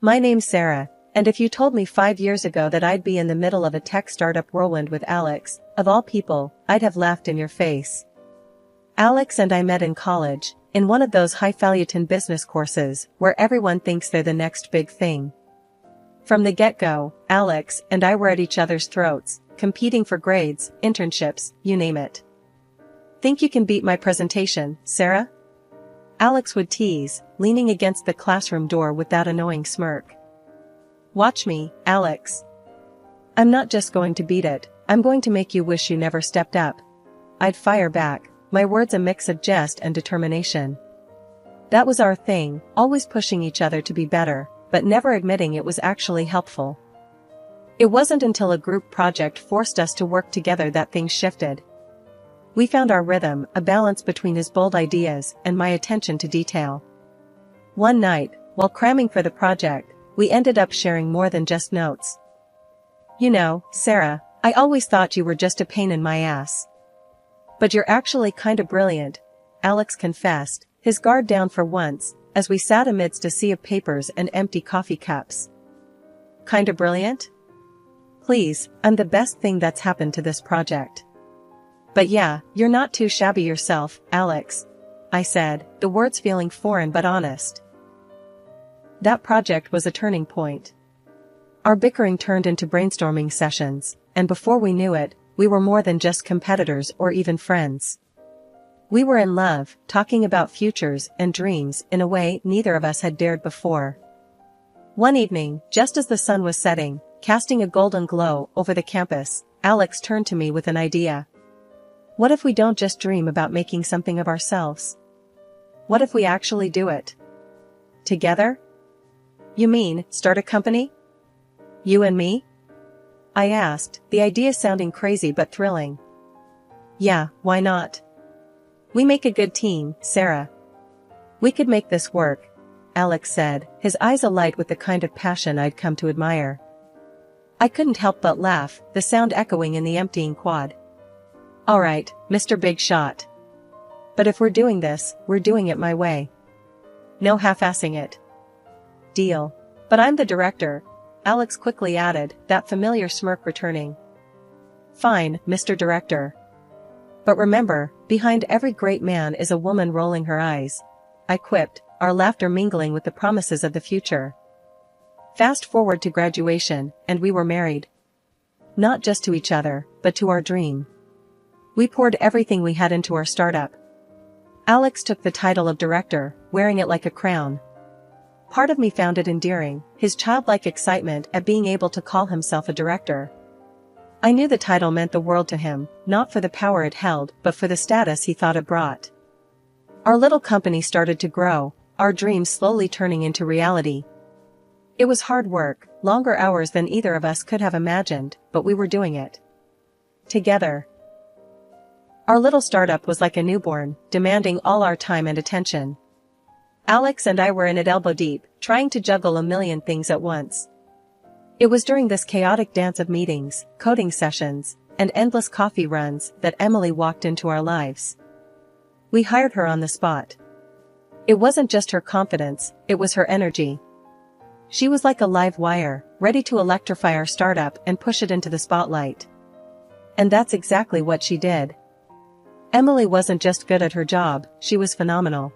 My name's Sarah, and if you told me 5 years ago that I'd be in the middle of a tech startup whirlwind with Alex, of all people, I'd have laughed in your face. Alex and I met in college, in one of those highfalutin business courses, where everyone thinks they're the next big thing. From the get-go, Alex and I were at each other's throats, competing for grades, internships, you name it. Think you can beat my presentation, Sarah? Alex would tease, leaning against the classroom door with that annoying smirk. Watch me, Alex. I'm not just going to beat it, I'm going to make you wish you never stepped up. I'd fire back, my words a mix of jest and determination. That was our thing, always pushing each other to be better, but never admitting it was actually helpful. It wasn't until a group project forced us to work together that things shifted. We found our rhythm, a balance between his bold ideas and my attention to detail. One night, while cramming for the project, we ended up sharing more than just notes. You know, Sarah, I always thought you were just a pain in my ass. But you're actually kinda brilliant, Alex confessed, his guard down for once, as we sat amidst a sea of papers and empty coffee cups. Kinda brilliant? Please, I'm the best thing that's happened to this project. But yeah, you're not too shabby yourself, Alex, I said, the words feeling foreign but honest. That project was a turning point. Our bickering turned into brainstorming sessions, and before we knew it, we were more than just competitors or even friends. We were in love, talking about futures and dreams in a way neither of us had dared before. One evening, just as the sun was setting, casting a golden glow over the campus, Alex turned to me with an idea. What if we don't just dream about making something of ourselves? What if we actually do it? Together? You mean, start a company? You and me? I asked, the idea sounding crazy but thrilling. Yeah, why not? We make a good team, Sarah. We could make this work, Alex said, his eyes alight with the kind of passion I'd come to admire. I couldn't help but laugh, the sound echoing in the emptying quad. Alright, Mr. Big Shot. But if we're doing this, we're doing it my way. No half-assing it. Deal. But I'm the director, Alex quickly added, that familiar smirk returning. Fine, Mr. Director. But remember, behind every great man is a woman rolling her eyes, I quipped, our laughter mingling with the promises of the future. Fast forward to graduation, and we were married. Not just to each other, but to our dream. We poured everything we had into our startup. Alex took the title of director, wearing it like a crown. Part of me found it endearing, his childlike excitement at being able to call himself a director. I knew the title meant the world to him, not for the power it held, but for the status he thought it brought. Our little company started to grow, our dreams slowly turning into reality. It was hard work, longer hours than either of us could have imagined, but we were doing it. Together. Our little startup was like a newborn, demanding all our time and attention. Alex and I were in it elbow deep, trying to juggle a million things at once. It was during this chaotic dance of meetings, coding sessions, and endless coffee runs that Emily walked into our lives. We hired her on the spot. It wasn't just her confidence, it was her energy. She was like a live wire, ready to electrify our startup and push it into the spotlight. And that's exactly what she did. Emily wasn't just good at her job, she was phenomenal.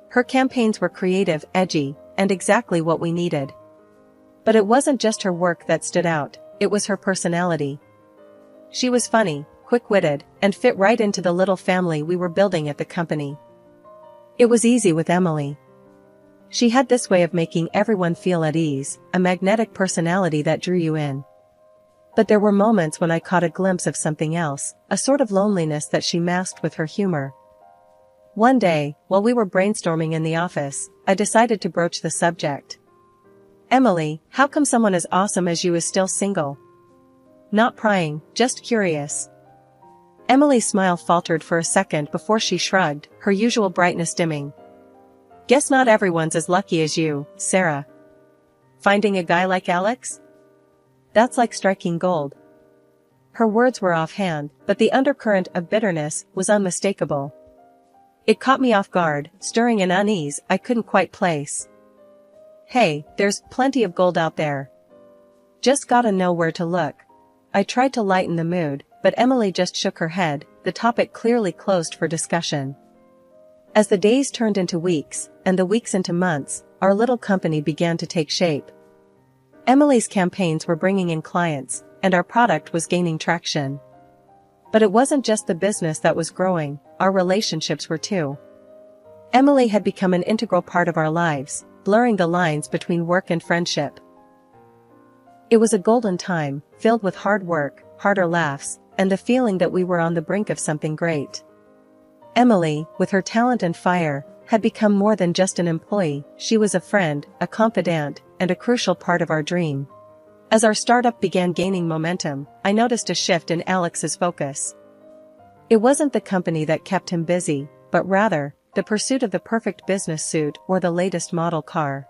Her campaigns were creative, edgy, and exactly what we needed. But it wasn't just her work that stood out, it was her personality. She was funny, quick-witted, and fit right into the little family we were building at the company. It was easy with Emily. She had this way of making everyone feel at ease, a magnetic personality that drew you in. But there were moments when I caught a glimpse of something else, a sort of loneliness that she masked with her humor. One day, while we were brainstorming in the office, I decided to broach the subject. Emily, how come someone as awesome as you is still single? Not prying, just curious. Emily's smile faltered for a second before she shrugged, her usual brightness dimming. Guess not everyone's as lucky as you, Sarah. Finding a guy like Alex? That's like striking gold. Her words were offhand, but the undercurrent of bitterness was unmistakable. It caught me off guard, stirring an unease I couldn't quite place. Hey, there's plenty of gold out there. Just gotta know where to look. I tried to lighten the mood, but Emily just shook her head, the topic clearly closed for discussion. As the days turned into weeks, and the weeks into months, our little company began to take shape. Emily's campaigns were bringing in clients, and our product was gaining traction. But it wasn't just the business that was growing, our relationships were too. Emily had become an integral part of our lives, blurring the lines between work and friendship. It was a golden time, filled with hard work, harder laughs, and the feeling that we were on the brink of something great. Emily, with her talent and fire, had become more than just an employee. She was a friend, a confidant, and a crucial part of our dream. As our startup began gaining momentum, I noticed a shift in Alex's focus. It wasn't the company that kept him busy, but rather, the pursuit of the perfect business suit or the latest model car.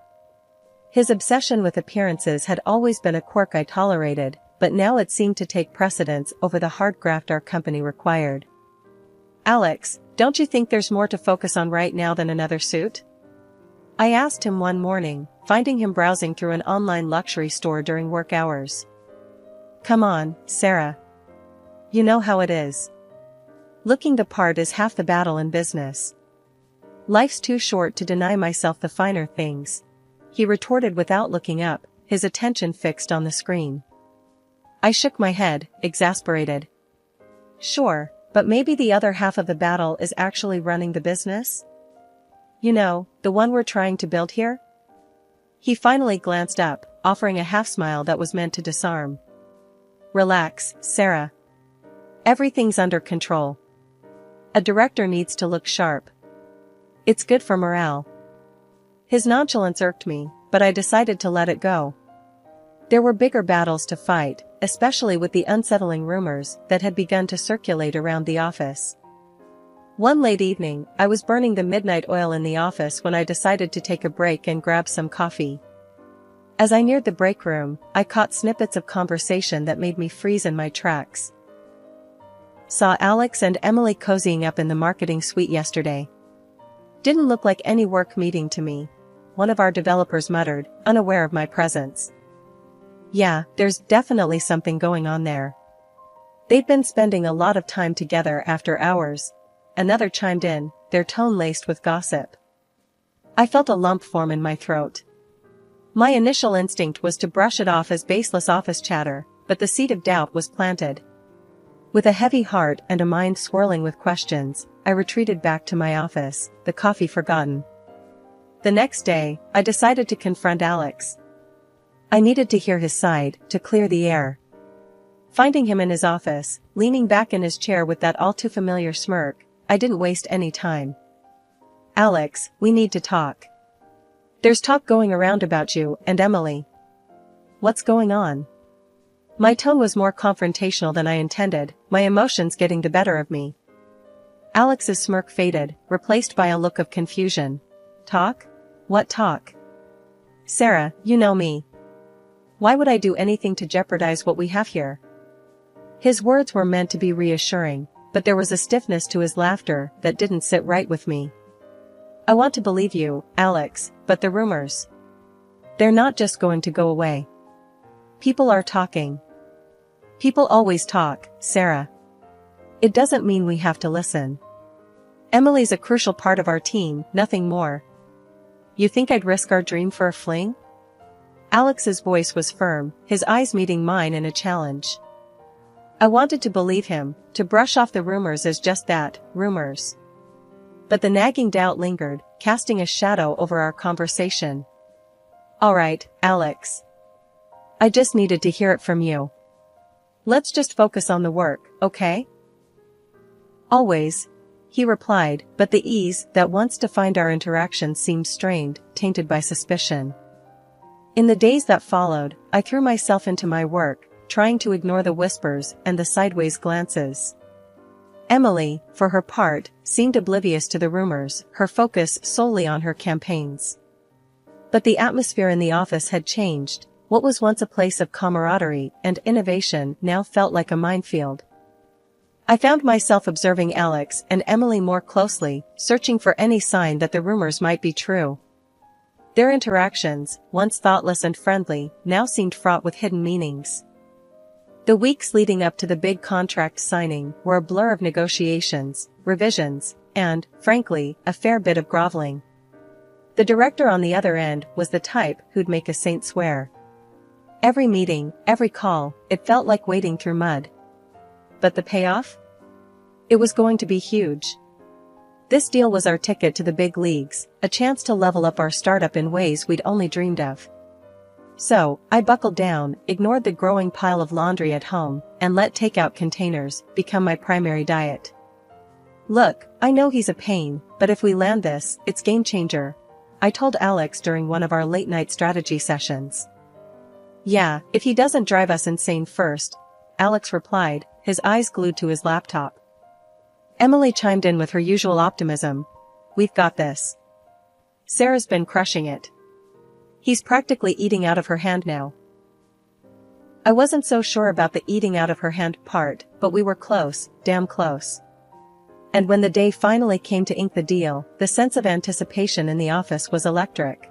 His obsession with appearances had always been a quirk I tolerated, but now it seemed to take precedence over the hard graft our company required. "Alex, don't you think there's more to focus on right now than another suit?" I asked him one morning, finding him browsing through an online luxury store during work hours. "Come on, Sarah. You know how it is. Looking the part is half the battle in business. Life's too short to deny myself the finer things," he retorted without looking up, his attention fixed on the screen. I shook my head, exasperated. "Sure, but maybe the other half of the battle is actually running the business? You know, the one we're trying to build here?" He finally glanced up, offering a half-smile that was meant to disarm. "Relax, Sarah. Everything's under control. A director needs to look sharp. It's good for morale." His nonchalance irked me, but I decided to let it go. There were bigger battles to fight, especially with the unsettling rumors that had begun to circulate around the office. One late evening, I was burning the midnight oil in the office when I decided to take a break and grab some coffee. As I neared the break room, I caught snippets of conversation that made me freeze in my tracks. "Saw Alex and Emily cozying up in the marketing suite yesterday. Didn't look like any work meeting to me," one of our developers muttered, unaware of my presence. "Yeah, there's definitely something going on there. They'd been spending a lot of time together after hours," another chimed in, their tone laced with gossip. I felt a lump form in my throat. My initial instinct was to brush it off as baseless office chatter, but the seed of doubt was planted. With a heavy heart and a mind swirling with questions, I retreated back to my office, the coffee forgotten. The next day, I decided to confront Alex. I needed to hear his side, to clear the air. Finding him in his office, leaning back in his chair with that all-too-familiar smirk, I didn't waste any time. "Alex, we need to talk. There's talk going around about you and Emily." "What's going on?" My tone was more confrontational than I intended, my emotions getting the better of me. Alex's smirk faded, replaced by a look of confusion. "Talk? What talk?" "Sarah, you know me. Why would I do anything to jeopardize what we have here?" His words were meant to be reassuring, but there was a stiffness to his laughter that didn't sit right with me. "I want to believe you, Alex, but the rumors. They're not just going to go away. People are talking. People always talk, Sarah. It doesn't mean we have to listen. Emily's a crucial part of our team, nothing more. You think I'd risk our dream for a fling?" Alex's voice was firm, his eyes meeting mine in a challenge. I wanted to believe him, to brush off the rumors as just that, rumors. But the nagging doubt lingered, casting a shadow over our conversation. "All right, Alex. I just needed to hear it from you. Let's just focus on the work, okay?" "Always," he replied, but the ease that once defined our interaction seemed strained, tainted by suspicion. In the days that followed, I threw myself into my work, trying to ignore the whispers and the sideways glances. Emily, for her part, seemed oblivious to the rumors, her focus solely on her campaigns. But the atmosphere in the office had changed. What was once a place of camaraderie and innovation now felt like a minefield. I found myself observing Alex and Emily more closely, searching for any sign that the rumors might be true. Their interactions, once thoughtless and friendly, now seemed fraught with hidden meanings. The weeks leading up to the big contract signing were a blur of negotiations, revisions, and, frankly, a fair bit of groveling. The director on the other end was the type who'd make a saint swear. Every meeting, every call, it felt like wading through mud. But the payoff? It was going to be huge. This deal was our ticket to the big leagues, a chance to level up our startup in ways we'd only dreamed of. So, I buckled down, ignored the growing pile of laundry at home, and let takeout containers become my primary diet. Look, I know he's a pain, but if we land this, it's game changer, I told Alex during one of our late-night strategy sessions. Yeah, if he doesn't drive us insane first, Alex replied, his eyes glued to his laptop. Emily chimed in with her usual optimism. We've got this. Sarah's been crushing it. He's practically eating out of her hand now. I wasn't so sure about the eating out of her hand part, but we were close, damn close. And when the day finally came to ink the deal, the sense of anticipation in the office was electric.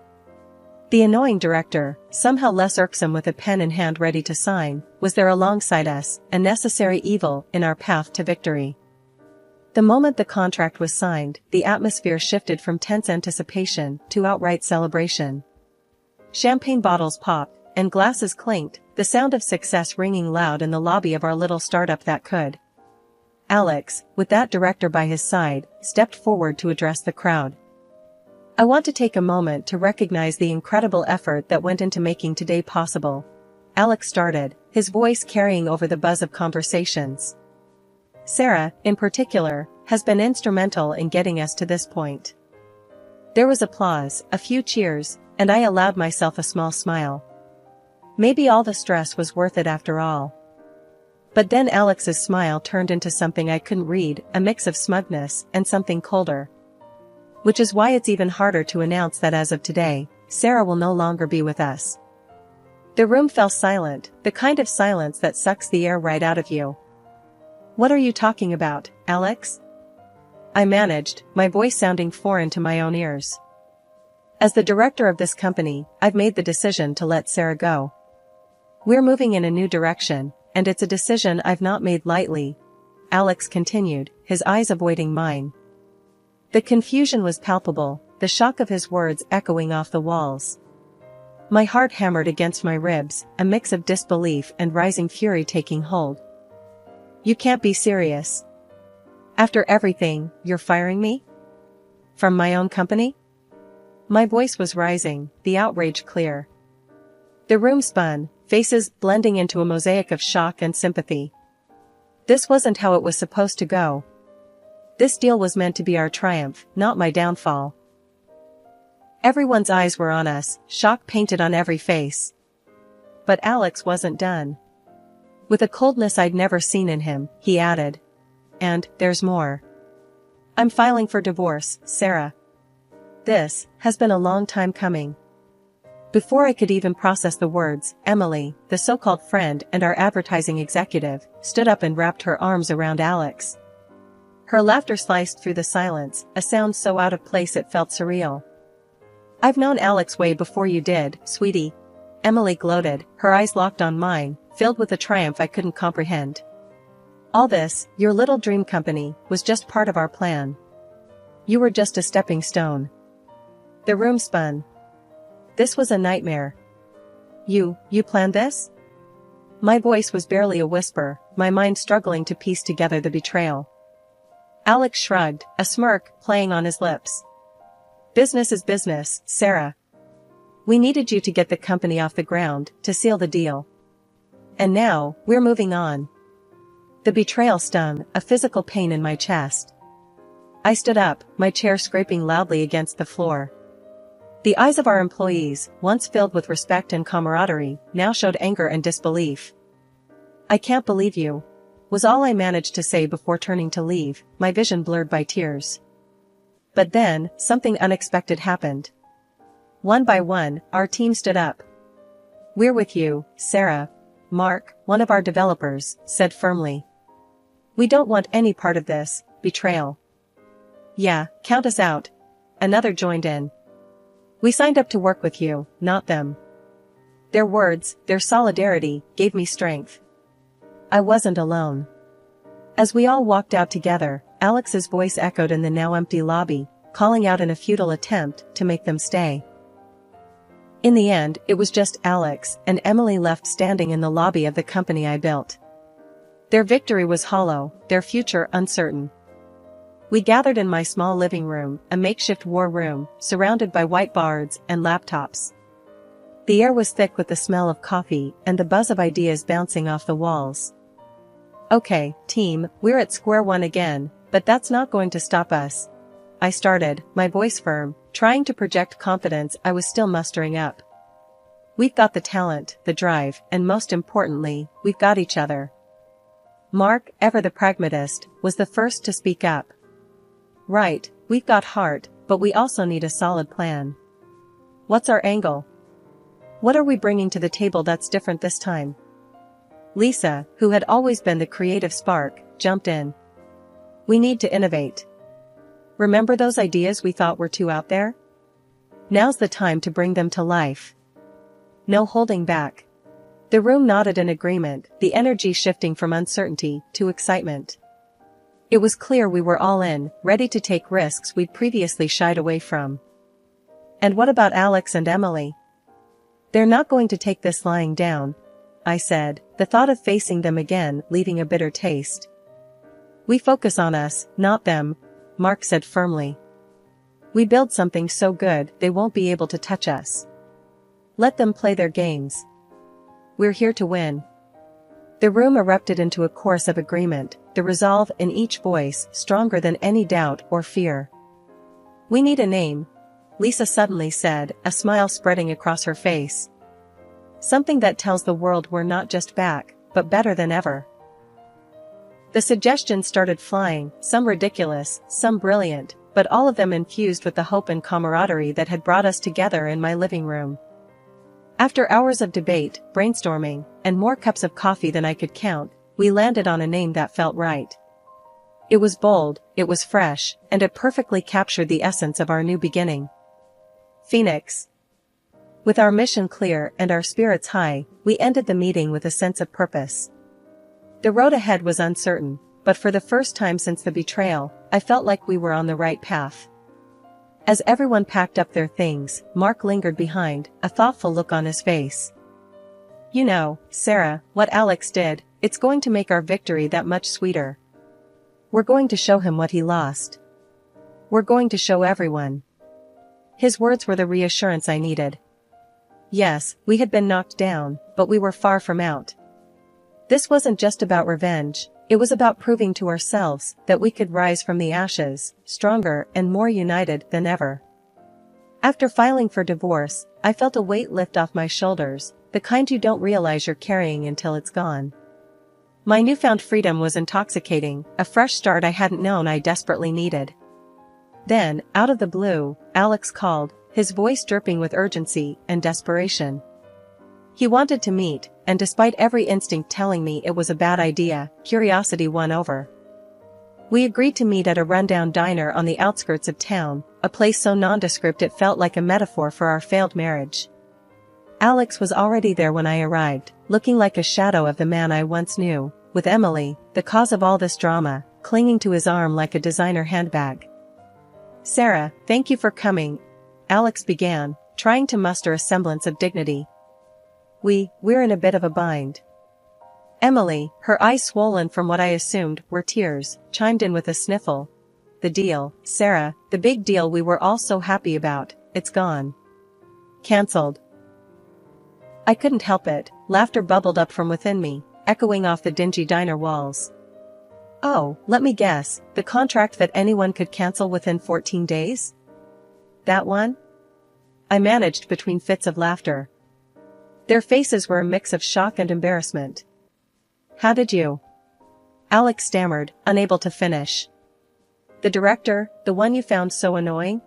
The annoying director, somehow less irksome with a pen in hand ready to sign, was there alongside us, a necessary evil in our path to victory. The moment the contract was signed, the atmosphere shifted from tense anticipation to outright celebration. Champagne bottles popped, and glasses clinked, the sound of success ringing loud in the lobby of our little startup that could. Alex, with that director by his side, stepped forward to address the crowd. I want to take a moment to recognize the incredible effort that went into making today possible. Alex started, his voice carrying over the buzz of conversations. Sarah, in particular, has been instrumental in getting us to this point. There was applause, a few cheers, and I allowed myself a small smile. Maybe all the stress was worth it after all. But then Alex's smile turned into something I couldn't read, a mix of smugness and something colder. Which is why it's even harder to announce that as of today, Sarah will no longer be with us. The room fell silent, the kind of silence that sucks the air right out of you. What are you talking about, Alex? I managed, my voice sounding foreign to my own ears. As the director of this company, I've made the decision to let Sarah go. We're moving in a new direction, and it's a decision I've not made lightly, Alex continued, his eyes avoiding mine. The confusion was palpable, the shock of his words echoing off the walls. My heart hammered against my ribs, a mix of disbelief and rising fury taking hold. You can't be serious. After everything, you're firing me? From my own company? My voice was rising, the outrage clear. The room spun, faces blending into a mosaic of shock and sympathy. This wasn't how it was supposed to go. This deal was meant to be our triumph, not my downfall. Everyone's eyes were on us, shock painted on every face. But Alex wasn't done. With a coldness I'd never seen in him, he added. And, there's more. I'm filing for divorce, Sarah. This has been a long time coming. Before I could even process the words, Emily, the so-called friend and our advertising executive, stood up and wrapped her arms around Alex. Her laughter sliced through the silence, a sound so out of place it felt surreal. I've known Alex way before you did, sweetie. Emily gloated, her eyes locked on mine, filled with a triumph I couldn't comprehend. All this, your little dream company, was just part of our plan. You were just a stepping stone. The room spun. This was a nightmare. You planned this? My voice was barely a whisper, my mind struggling to piece together the betrayal. Alex shrugged, a smirk playing on his lips. Business is business, Sarah. We needed you to get the company off the ground, to seal the deal. And now, we're moving on. The betrayal stung, a physical pain in my chest. I stood up, my chair scraping loudly against the floor. The eyes of our employees, once filled with respect and camaraderie, now showed anger and disbelief. I can't believe you, was all I managed to say before turning to leave, my vision blurred by tears. But then, something unexpected happened. One by one, our team stood up. We're with you, Sarah. Mark, one of our developers, said firmly. We don't want any part of this betrayal. Yeah, count us out. Another joined in. We signed up to work with you, not them. Their words, their solidarity, gave me strength. I wasn't alone. As we all walked out together, Alex's voice echoed in the now empty lobby, calling out in a futile attempt to make them stay. In the end, it was just Alex and Emily left standing in the lobby of the company I built. Their victory was hollow, their future uncertain. We gathered in my small living room, a makeshift war room, surrounded by whiteboards and laptops. The air was thick with the smell of coffee and the buzz of ideas bouncing off the walls. Okay, team, we're at square one again, but that's not going to stop us. I started, my voice firm, trying to project confidence I was still mustering up. We've got the talent, the drive, and most importantly, we've got each other. Mark, ever the pragmatist, was the first to speak up. Right, we've got heart, but we also need a solid plan. What's our angle? What are we bringing to the table that's different this time? Lisa, who had always been the creative spark, jumped in. We need to innovate. Remember those ideas we thought were too out there? Now's the time to bring them to life. No holding back. The room nodded in agreement, the energy shifting from uncertainty to excitement. It was clear we were all in, ready to take risks we'd previously shied away from. And what about Alex and Emily? They're not going to take this lying down, I said, the thought of facing them again leaving a bitter taste. We focus on us, not them, Mark said firmly. We build something so good they won't be able to touch us. Let them play their games. We're here to win. The room erupted into a chorus of agreement, the resolve in each voice stronger than any doubt or fear. We need a name, Lisa suddenly said, a smile spreading across her face. Something that tells the world we're not just back, but better than ever. The suggestions started flying, some ridiculous, some brilliant, but all of them infused with the hope and camaraderie that had brought us together in my living room. After hours of debate, brainstorming, and more cups of coffee than I could count, we landed on a name that felt right. It was bold, it was fresh, and it perfectly captured the essence of our new beginning. Phoenix. With our mission clear and our spirits high, we ended the meeting with a sense of purpose. The road ahead was uncertain, but for the first time since the betrayal, I felt like we were on the right path. As everyone packed up their things, Mark lingered behind, a thoughtful look on his face. You know, Sarah, what Alex did, it's going to make our victory that much sweeter. We're going to show him what he lost. We're going to show everyone. His words were the reassurance I needed. Yes, we had been knocked down, but we were far from out. This wasn't just about revenge, it was about proving to ourselves that we could rise from the ashes, stronger and more united than ever. After filing for divorce, I felt a weight lift off my shoulders, the kind you don't realize you're carrying until it's gone. My newfound freedom was intoxicating, a fresh start I hadn't known I desperately needed. Then, out of the blue, Alex called, his voice dripping with urgency and desperation. He wanted to meet, and despite every instinct telling me it was a bad idea, curiosity won over. We agreed to meet at a rundown diner on the outskirts of town, a place so nondescript it felt like a metaphor for our failed marriage. Alex was already there when I arrived, looking like a shadow of the man I once knew, with Emily, the cause of all this drama, clinging to his arm like a designer handbag. Sarah, thank you for coming, Alex began, trying to muster a semblance of dignity. We're in a bit of a bind. Emily, her eyes swollen from what I assumed were tears, chimed in with a sniffle. The deal, Sarah, the big deal we were all so happy about, it's gone. Cancelled. I couldn't help it, laughter bubbled up from within me, echoing off the dingy diner walls. Oh, let me guess, the contract that anyone could cancel within 14 days? That one? I managed between fits of laughter. Their faces were a mix of shock and embarrassment. How did you? Alex stammered, unable to finish. The director, the one you found so annoying?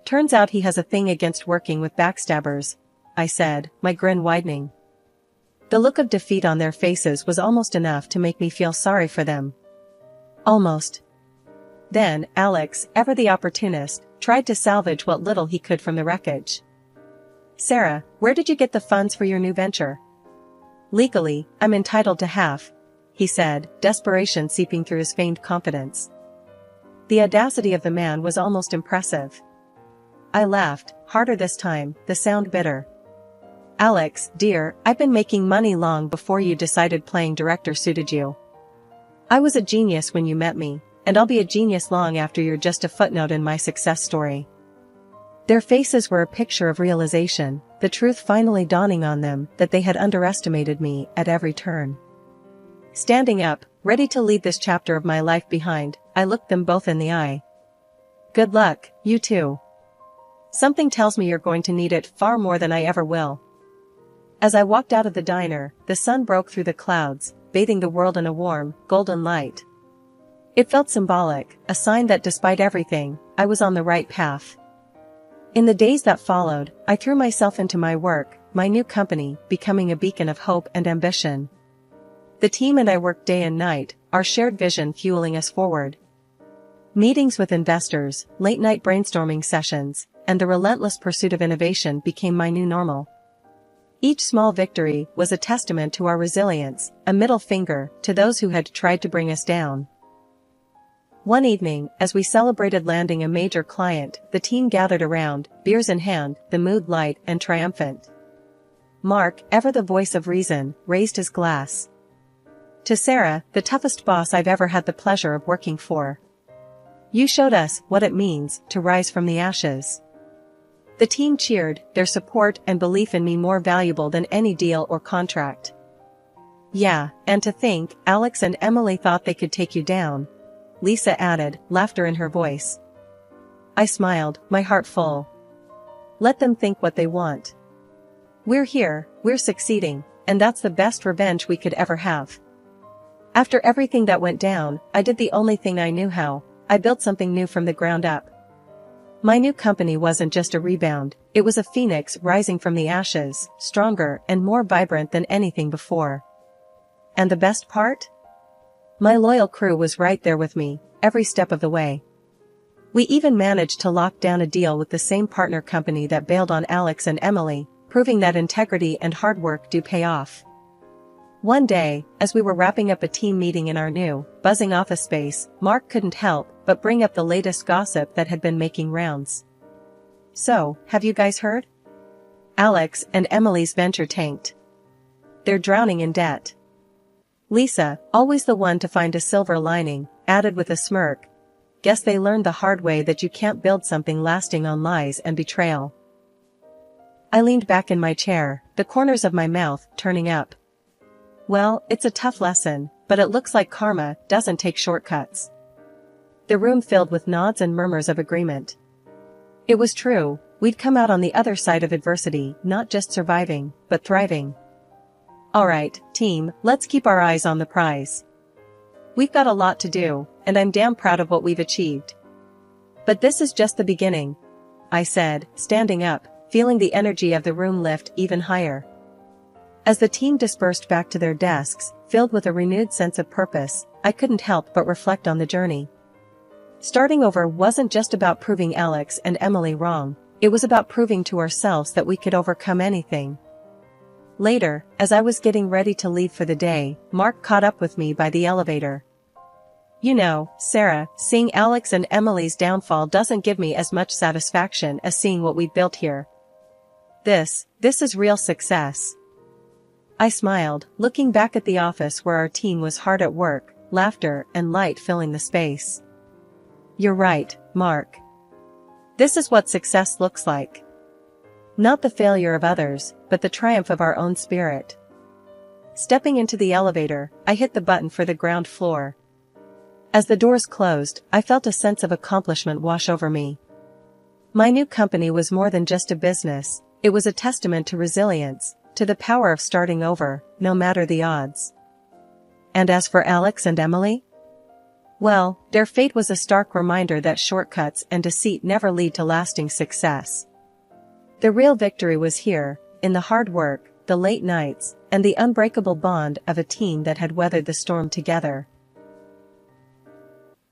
Turns out he has a thing against working with backstabbers, I said, my grin widening. The look of defeat on their faces was almost enough to make me feel sorry for them. Almost. Then, Alex, ever the opportunist, tried to salvage what little he could from the wreckage. "Sarah, where did you get the funds for your new venture?" "Legally, I'm entitled to half," he said, desperation seeping through his feigned confidence. The audacity of the man was almost impressive. I laughed, harder this time, the sound bitter. "Alex, dear, I've been making money long before you decided playing director suited you. I was a genius when you met me, and I'll be a genius long after you're just a footnote in my success story." Their faces were a picture of realization, the truth finally dawning on them that they had underestimated me at every turn. Standing up, ready to leave this chapter of my life behind, I looked them both in the eye. "Good luck, you too. Something tells me you're going to need it far more than I ever will." As I walked out of the diner, the sun broke through the clouds, bathing the world in a warm, golden light. It felt symbolic, a sign that despite everything, I was on the right path. In the days that followed, I threw myself into my work, my new company, becoming a beacon of hope and ambition. The team and I worked day and night, our shared vision fueling us forward. Meetings with investors, late-night brainstorming sessions, and the relentless pursuit of innovation became my new normal. Each small victory was a testament to our resilience, a middle finger to those who had tried to bring us down. One evening, as we celebrated landing a major client, the team gathered around, beers in hand, the mood light and triumphant. Mark, ever the voice of reason, raised his glass. "To Sarah, the toughest boss I've ever had the pleasure of working for. You showed us what it means to rise from the ashes." The team cheered, their support and belief in me more valuable than any deal or contract. "Yeah, and to think, Alex and Emily thought they could take you down," Lisa added, laughter in her voice. I smiled, my heart full. Let them think what they want. We're here, we're succeeding, and that's the best revenge we could ever have. After everything that went down, I did the only thing I knew how. I built something new from the ground up. My new company wasn't just a rebound, it was a phoenix rising from the ashes, stronger and more vibrant than anything before. And the best part? My loyal crew was right there with me, every step of the way. We even managed to lock down a deal with the same partner company that bailed on Alex and Emily, proving that integrity and hard work do pay off. One day, as we were wrapping up a team meeting in our new, buzzing office space, Mark couldn't help but bring up the latest gossip that had been making rounds. "So, have you guys heard? Alex and Emily's venture tanked. They're drowning in debt." Lisa, always the one to find a silver lining, added with a smirk, "Guess they learned the hard way that you can't build something lasting on lies and betrayal." I leaned back in my chair, the corners of my mouth turning up. Well, it's a tough lesson, but it looks like karma doesn't take shortcuts. The room filled with nods and murmurs of agreement. It was true, we'd come out on the other side of adversity, not just surviving, but thriving. Alright, team, let's keep our eyes on the prize. We've got a lot to do, and I'm damn proud of what we've achieved. But this is just the beginning, I said, standing up, feeling the energy of the room lift even higher. As the team dispersed back to their desks, filled with a renewed sense of purpose, I couldn't help but reflect on the journey. Starting over wasn't just about proving Alex and Emily wrong, it was about proving to ourselves that we could overcome anything. Later, as I was getting ready to leave for the day, Mark caught up with me by the elevator. "You know, Sarah, seeing Alex and Emily's downfall doesn't give me as much satisfaction as seeing what we've built here. This is real success." I smiled, looking back at the office where our team was hard at work, laughter and light filling the space. "You're right, Mark. This is what success looks like. Not the failure of others, but the triumph of our own spirit." Stepping into the elevator, I hit the button for the ground floor. As the doors closed, I felt a sense of accomplishment wash over me. My new company was more than just a business, it was a testament to resilience, to the power of starting over, no matter the odds. And as for Alex and Emily? Well, their fate was a stark reminder that shortcuts and deceit never lead to lasting success. The real victory was here, in the hard work, the late nights, and the unbreakable bond of a team that had weathered the storm together.